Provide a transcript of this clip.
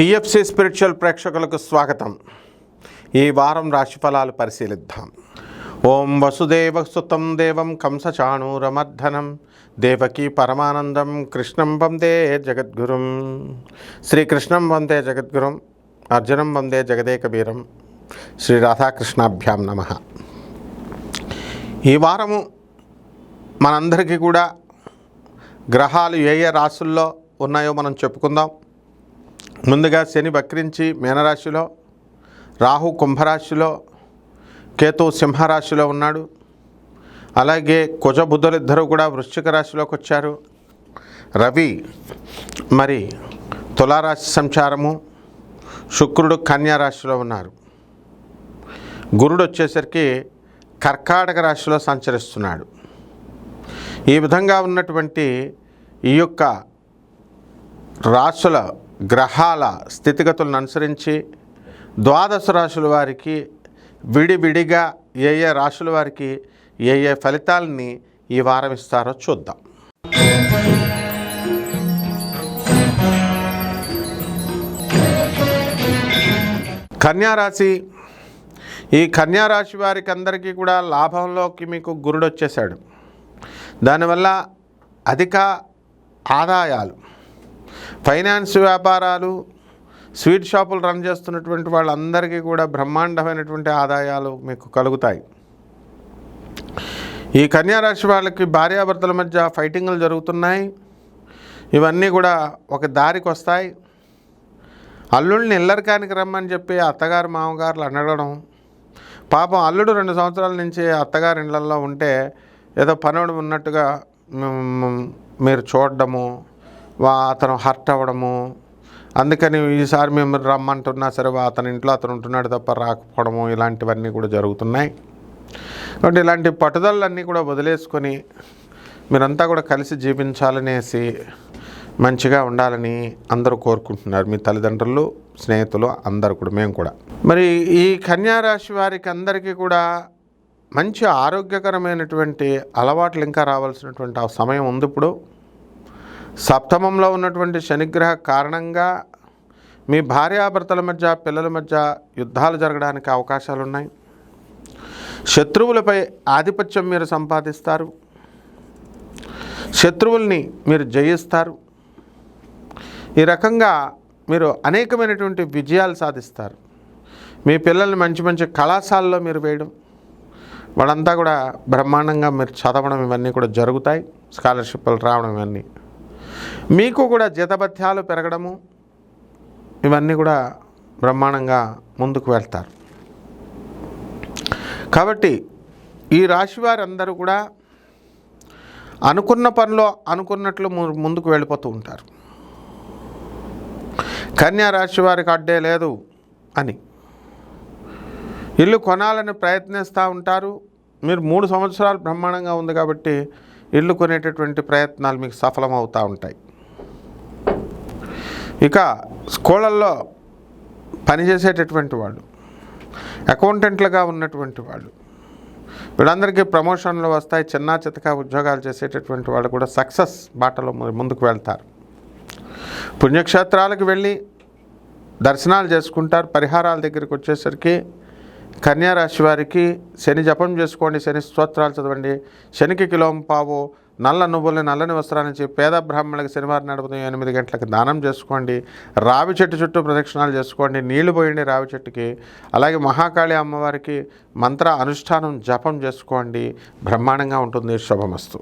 TFC spiritual ప్రేక్షకులకు స్వాగతం. ఈ వారం రాశిఫలాలు పరిశీలిద్దాం. ఓం వసుదేవసుతం దేవం కంసచాణూరమర్ధనం దేవకీ పరమానందం కృష్ణం వందే జగద్గురుం. శ్రీకృష్ణం వందే జగద్గురుం, అర్జునం వందే జగదేకవీరం, శ్రీ రాధాకృష్ణాభ్యాం నమః. ఈ వారము మనందరికీ కూడా గ్రహాలు ఏ ఏ రాశుల్లో ఉన్నాయో మనం చెప్పుకుందాం. ముందుగా శని వక్రించి మీనరాశిలో, రాహు కుంభరాశిలో, కేతు సింహరాశిలో ఉన్నాడు. అలాగే కుజ బుధులు ఇద్దరూ కూడా వృశ్చిక రాశిలోకి వచ్చారు. రవి మరి తులారాశి సంచారము, శుక్రుడు కన్యా రాశిలో ఉన్నారు. గురుడు వచ్చేసరికి కర్కాటక రాశిలో సంచరిస్తున్నాడు. ఈ విధంగా ఉన్నటువంటి ఈ యొక్క రాశుల గ్రహాల స్థితిగతులను అనుసరించి ద్వాదశ రాశుల వారికి విడివిడిగా ఏ ఏ రాశుల వారికి ఏ ఏ ఫలితాలని ఈ వారం ఇస్తారో చూద్దాం. కన్యారాశి. ఈ కన్యారాశి వారికి అందరికీ కూడా లాభంలోకి మీకు గురుడు వచ్చేసాడు. దానివల్ల అధిక ఆదాయాలు, ఫైనాన్స్ వ్యాపారాలు, స్వీట్ షాపులు రన్ చేస్తున్నటువంటి వాళ్ళందరికీ కూడా బ్రహ్మాండమైనటువంటి ఆదాయాలు మీకు కలుగుతాయి. ఈ కన్యారాశి వాళ్ళకి భార్యాభర్తల మధ్య ఫైటింగ్లు జరుగుతున్నాయి. ఇవన్నీ కూడా ఒక దారికి వస్తాయి. అల్లుడిని ఇల్లరికానికి రమ్మని చెప్పి అత్తగారు మామగారులు అనడం, పాపం అల్లుడు 2 సంవత్సరాల నుంచి అత్తగారి ఇళ్లలో ఉంటే ఏదో పనుడు ఉన్నట్టుగా మీరు చూడడము, అతను హర్ట్ అవ్వడము, అందుకని ఈసారి మేము రమ్మంటున్నా సరే అతని ఇంట్లో అతను ఉంటున్నాడు తప్ప రాకపోవడము, ఇలాంటివన్నీ కూడా జరుగుతున్నాయి. కాబట్టి ఇలాంటి పట్టుదలన్నీ కూడా వదిలేసుకొని మీరంతా కూడా కలిసి జీవించాలనేసి మంచిగా ఉండాలని అందరూ కోరుకుంటున్నారు. మీ తల్లిదండ్రులు, స్నేహితులు అందరూ కూడా, మేము కూడా. మరి ఈ కన్యారాశి వారికి అందరికీ కూడా మంచి ఆరోగ్యకరమైనటువంటి అలవాట్లు ఇంకా రావాల్సినటువంటి ఆ సమయం ఉంది. ఇప్పుడు సప్తమంలో ఉన్నటువంటి శనిగ్రహ కారణంగా మీ భార్యాభర్తల మధ్య, పిల్లల మధ్య యుద్ధాలు జరగడానికి అవకాశాలు ఉన్నాయి. శత్రువులపై ఆధిపత్యం మీరు సంపాదిస్తారు. శత్రువుల్ని మీరు జయిస్తారు. ఈ రకంగా మీరు అనేకమైనటువంటి విజయాలు సాధిస్తారు. మీ పిల్లల్ని మంచి మంచి కళాశాలలో మీరు వేయడం, వాళ్ళంతా కూడా బ్రహ్మాండంగా మీరు చదవడం, ఇవన్నీ కూడా జరుగుతాయి. స్కాలర్షిప్లు రావడం, ఇవన్నీ మీకు కూడా జీతభత్యాలు పెరగడము, ఇవన్నీ కూడా బ్రహ్మాండంగా ముందుకు వెళ్తారు. కాబట్టి ఈ రాశి వారందరూ కూడా అనుకున్న పనిలో అనుకున్నట్లు ముందుకు వెళ్ళిపోతూ ఉంటారు. కన్యా రాశి వారికి అడ్డే లేదు అని ఇల్లు కొనాలని ప్రయత్నిస్తూ ఉంటారు. మీరు 3 సంవత్సరాలు బ్రహ్మాండంగా ఉంది కాబట్టి ఇల్లు కొనేటటువంటి ప్రయత్నాలు మీకు సఫలమవుతూ ఉంటాయి. ఇక స్కూళ్ళల్లో పనిచేసేటటువంటి వాళ్ళు, అకౌంటెంట్లుగా ఉన్నటువంటి వాళ్ళు, వీళ్ళందరికీ ప్రమోషన్లు వస్తాయి. చిన్న చితక ఉద్యోగాలు చేసేటటువంటి వాళ్ళు కూడా సక్సెస్ బాటలో ముందుకు వెళ్తారు. పుణ్యక్షేత్రాలకు వెళ్ళి దర్శనాలు చేసుకుంటారు. పరిహారాల దగ్గరికి వచ్చేసరికి కన్యారాశి వారికి శని జపం చేసుకోండి, శని స్తోత్రాలు చదవండి, శనికి కిలోంపావు నల్ల నువ్వుల్ని నల్లని వస్త్రాన్ని పేద బ్రాహ్మణులకు శనివారం నడుపుతూ 8 గంటలకు దానం చేసుకోండి. రావి చెట్టు చుట్టూ ప్రదక్షిణాలు చేసుకోండి, నీళ్లు పోయండి రావి చెట్టుకి. అలాగే మహాకాళి అమ్మవారికి మంత్ర అనుష్ఠానం జపం చేసుకోండి. బ్రహ్మాండంగా ఉంటుంది. శుభమస్తు.